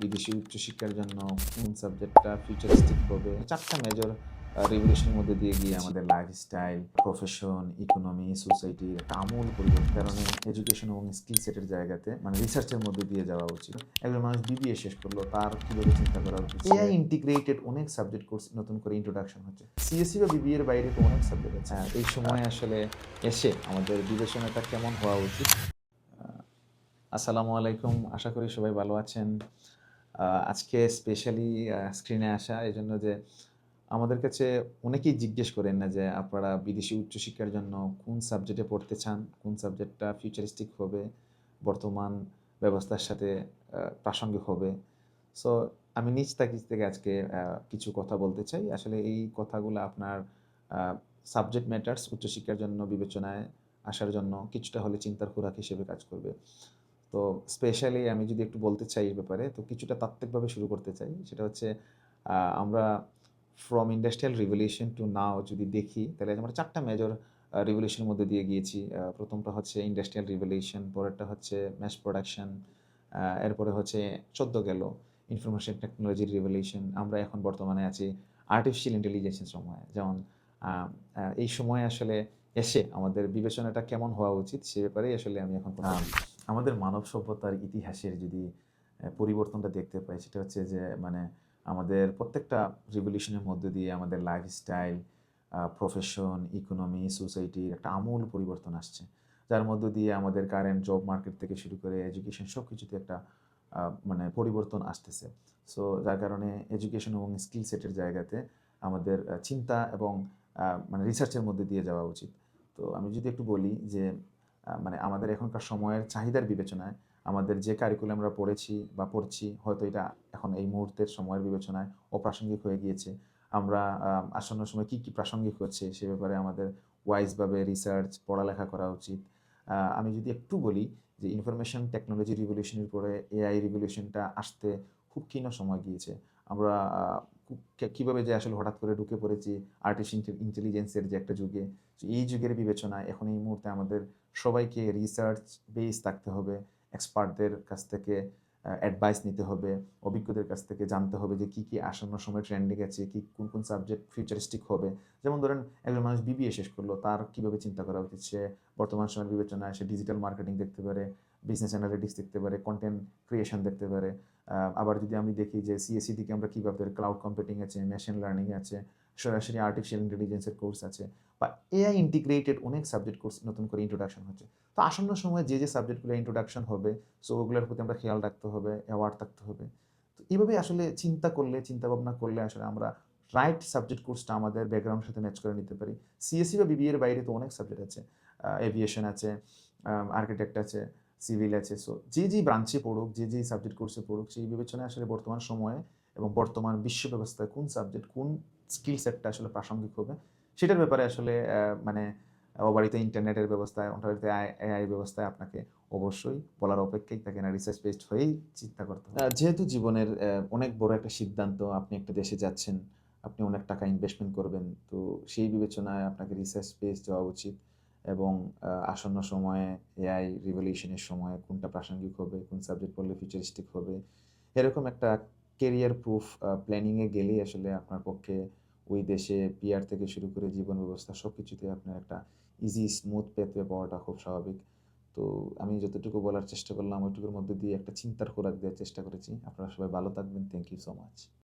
বিদেশি উচ্চশিক্ষার জন্য কোন সাবজেক্টটা ফিউচারিস্টিক হবে। ৪ টা মেজর রেভলিউশনের মধ্যে দিয়ে গিয়ে আমাদের লাইফস্টাইল, প্রফেশন, ইকোনমি, সোসাইটির একটা আমূল পরিবর্তন। কারণে এডুকেশন এবং স্কিল সেটের জায়গাতে রিসার্চের মধ্যে দিয়ে যাওয়া উচিত। একজন মানুষ বিবিএ শেষ করলো, তার কিভাবে চিন্তা করা উচিত? এআই ইন্টিগ্রেটেড অনেক সাবজেক্ট কোর্স নতুন করে ইন্ট্রোডাকশন হচ্ছে। সিএসসি বা বিবিএ এর বাইরে তো অনেক সাবজেক্ট আছে। এই সময়ে আসলে এসে আমাদের বিবেচনাটা কেমন হওয়া উচিত? আসসালামু আলাইকুম। আশা করি সবাই ভালো আছেন। আজকে স্পেশালি স্ক্রিনে আসা এজন্য যে আমাদের কাছে অনেকেই জিজ্ঞেস করেন না যে আপনারা বিদেশি উচ্চশিক্ষার জন্য কোন সাবজেক্টে পড়তে চান, কোন সাবজেক্টটা ফিউচারিস্টিক হবে, বর্তমান ব্যবস্থার সাথে প্রাসঙ্গিক হবে। সো আমি নিজ থেকে আজকে কিছু কথা বলতে চাই। আসলে এই কথাগুলো আপনার আ সাবজেক্ট ম্যাটার্স উচ্চশিক্ষার জন্য বিবেচনায় আসার জন্য কিছুটা হলে চিন্তার খোরাক হিসেবে কাজ করবে। তো স্পেশালি আমি যদি একটু বলতে চাই এই ব্যাপারে, তো কিছুটা তাত্ত্বিকভাবে শুরু করতে চাই। সেটা হচ্ছে আমরা ফ্রম ইন্ডাস্ট্রিয়াল রিভলিউশন টু নাও যদি দেখি, তাহলে আমরা ৪ টা মেজর রিভলিউশনের মধ্যে দিয়ে গিয়েছি। ১ম টা হচ্ছে ইন্ডাস্ট্রিয়াল রিভলিউশন, পরেরটা হচ্ছে ম্যাস প্রোডাকশন, এরপরে হচ্ছে ১৪ গেল ইনফরমেশন টেকনোলজির রিভলিউশন। আমরা এখন বর্তমানে আছি আর্টিফিশিয়াল ইন্টেলিজেন্সের সময়ে। যেমন আ আ এই সময়ে আসলে এসে আমাদের বিবেচনাটা কেমন হওয়া উচিত, সে ব্যাপারেই আসলে আমি এখন কথা বলব। আমাদের মানব সভ্যতার ইতিহাসের যদি পরিবর্তনটা দেখতে পাই, সেটা হচ্ছে যে আমাদের প্রত্যেকটা রিভলিউশনের মধ্যে দিয়ে আমাদের লাইফস্টাইল, প্রফেশন, ইকোনমি, সোসাইটির একটা আমূল পরিবর্তন আসছে। যার মধ্য দিয়ে আমাদের কারেন্ট জব মার্কেট থেকে শুরু করে এডুকেশন সবকিছুতে একটা আ পরিবর্তন আসতেছে। সো যার কারণে এডুকেশন এবং স্কিল সেটের জায়গাতে আমাদের চিন্তা এবং রিসার্চের মধ্যে দিয়ে যাওয়া উচিত। তো আমি যদি একটু বলি যে আমাদের এখনকার সময়ের চাহিদার বিবেচনায় আমাদের যে কারিকুলাম আমরা পড়েছি বা পড়ছি, হয়তো এটা এখন এই মুহূর্তের সময়ের বিবেচনায় অপ্রাসঙ্গিক হয়ে গিয়েছে। আমরা আসন্ন সময়ে কী প্রাসঙ্গিক হচ্ছে সে ব্যাপারে আমাদের ওয়াইজভাবে রিসার্চ, পড়ালেখা করা উচিত। আমি যদি একটু বলি যে ইনফরমেশন টেকনোলজি রিভলিউশনের পরে এআই রিভলিউশনটা আসতে খুব ক্ষীণ সময় গিয়েছে। আমরা খুব কীভাবে যে আসলে হঠাৎ করে ঢুকে পড়েছি আর্টিফিশিয়াল ইন্টেলিজেন্সের যে একটা যুগে। এই যুগের বিবেচনায় এখন এই মুহূর্তে আমাদের সবাইকে রিসার্চ বেস থাকতে হবে। এক্সপার্টদের কাছ থেকে অ্যাডভাইস নিতে হবে। অভিজ্ঞদের কাছ থেকে জানতে হবে যে কী আসন্ন সময়ে ট্রেন্ডিং আছে, কোন সাবজেক্ট ফিউচারিস্টিক হবে। যেমন ধরেন একজন মানুষ বিবিএ শেষ করলো, তার কিভাবে চিন্তা করা উচিত? সে বর্তমান সময়ের বিবেচনায় সে ডিজিটাল মার্কেটিং দেখতে পারে, বিজনেস অ্যানালিটিক্স দেখতে পারে, কনটেন্ট ক্রিয়েশন দেখতে পারে। আবার যদি আমি দেখি যে সিএসই থেকে আমরা কীভাবে ক্লাউড কম্পিউটিং আছে, মেশিন লার্নিং আছে, সরাসরি আর্টিফিশিয়াল ইন্টেলিজেন্সের কোর্স আছে বা এআই ইন্টিগ্রেটেড অনেক সাবজেক্ট কোর্স নতুন করে ইন্ট্রোডাকশন হচ্ছে। তো আসন্ন সময়ে যে সাবজেক্টগুলো ইন্ট্রোডাকশন হবে, সো ওগুলোর প্রতি আমরা খেয়াল রাখতে হবে, অ্যাওয়ার্ড থাকতে হবে। তো এভাবে আসলে চিন্তা ভাবনা করলে আসলে আমরা রাইট সাবজেক্ট কোর্সটা আমাদের ব্যাকগ্রাউন্ডের সাথে ম্যাচ করে নিতে পারি। সিএসসি বা বিবিএ এর বাইরে তো অনেক সাবজেক্ট আছে। এভিয়েশন আছে, আর্কিটেক্ট আছে, সিভিল আছে। সো যে ব্রাঞ্চে পড়ুক, যে সাবজেক্ট কোর্সে পড়ুক, সেই বিবেচনায় আসলে বর্তমান সময়ে এবং বর্তমান বিশ্ব ব্যবস্থায় কোন সাবজেক্ট, কোন স্কিল সেটটা আসলে প্রাসঙ্গিক হবে, সেটার ব্যাপারে আসলে অবারিত ইন্টারনেটের ব্যবস্থায়, অবারিত এআই ব্যবস্থায় আপনাকে অবশ্যই বলার অপেক্ষাই থাকে না। রিসার্চ বেসড হয়েই চিন্তা করতে হবে। যেহেতু জীবনের অনেক বড় একটা সিদ্ধান্ত, আপনি একটা দেশে যাচ্ছেন, আপনি অনেক টাকা ইনভেস্টমেন্ট করবেন। তো সেই বিবেচনায় আপনাকে রিসার্চ বেসড যাওয়া উচিত এবং আসন্ন সময়ে এআই রিভলিউশন এর সময় কোনটা প্রাসঙ্গিক হবে, কোন সাবজেক্ট পড়লে ফিউচারিস্টিক হবে, এরকম একটা কেরিয়ার প্রুফ প্ল্যানিং এ গেলেই আসলে আপনার পক্ষে ওই দেশে পিআর থেকে শুরু করে জীবন ব্যবস্থা সবকিছুতেই আপনার একটা ইজি স্মুথ পেথওয়ে পাওয়াটা খুব স্বাভাবিক। তো আমি যতটুকু বলার চেষ্টা করলাম ওইটুকুর মধ্যে দিয়ে একটা চিন্তার খোরাক দেওয়ার চেষ্টা করেছি। আপনারা সবাই ভালো থাকবেন। Thank you so much.